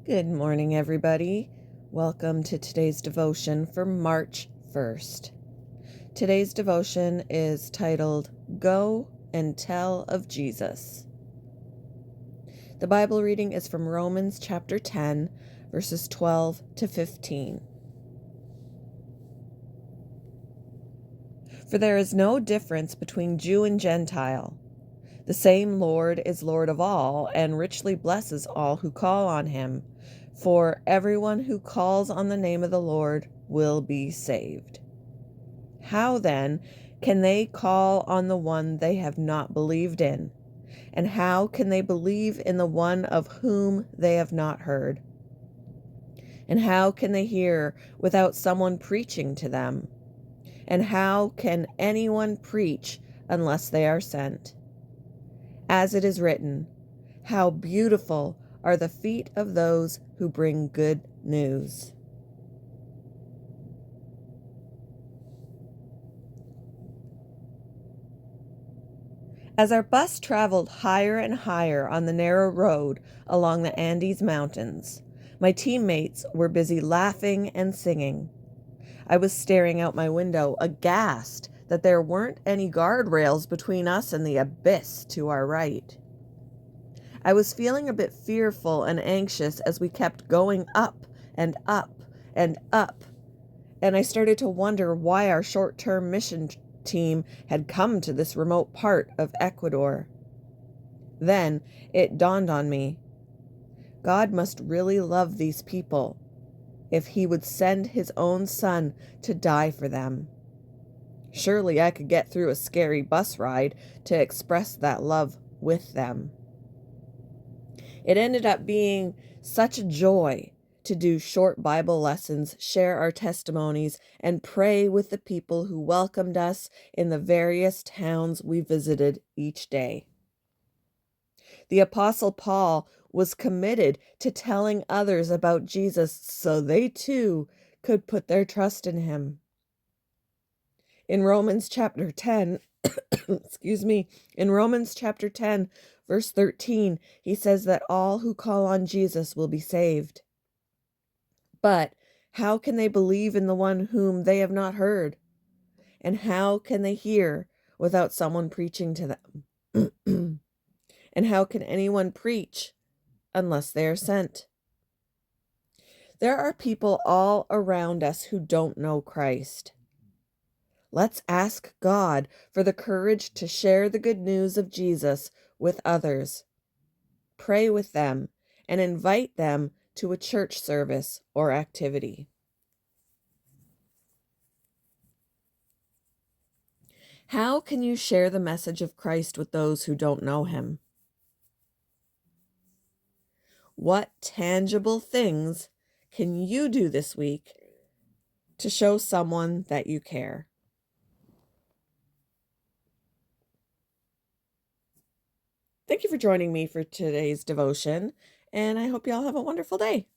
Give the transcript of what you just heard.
Good morning, everybody. Welcome to today's devotion for March 1st. Today's devotion is titled, Go and Tell of Jesus. The Bible reading is from Romans chapter 10, verses 12 to 15. For there is no difference between Jew and Gentile. The same Lord is Lord of all, and richly blesses all who call on him. For everyone who calls on the name of the Lord will be saved. How then can they call on the one they have not believed in? And how can they believe in the one of whom they have not heard? And how can they hear without someone preaching to them? And how can anyone preach unless they are sent? As it is written, how beautiful are the feet of those who bring good news. As our bus traveled higher and higher on the narrow road along the Andes Mountains, my teammates were busy laughing and singing. I was staring out my window, aghast that there weren't any guardrails between us and the abyss to our right. I was feeling a bit fearful and anxious as we kept going up and up and up, and I started to wonder why our short-term mission team had come to this remote part of Ecuador. Then it dawned on me. God must really love these people if he would send his own son to die for them. Surely I could get through a scary bus ride to express that love with them. It ended up being such a joy to do short Bible lessons, share our testimonies, and pray with the people who welcomed us in the various towns we visited each day. The Apostle Paul was committed to telling others about Jesus so they too could put their trust in him. In Romans chapter 10, in Romans chapter 10, verse 13, he says that all who call on Jesus will be saved. But how can they believe in the one whom they have not heard? And how can they hear without someone preaching to them? And how can anyone preach unless they are sent? There are people all around us who don't know Christ. Let's ask God for the courage to share the good news of Jesus with others. Pray with them and invite them to a church service or activity. How can you share the message of Christ with those who don't know him? What tangible things can you do this week to show someone that you care? Thank you for joining me for today's devotion, and I hope you all have a wonderful day.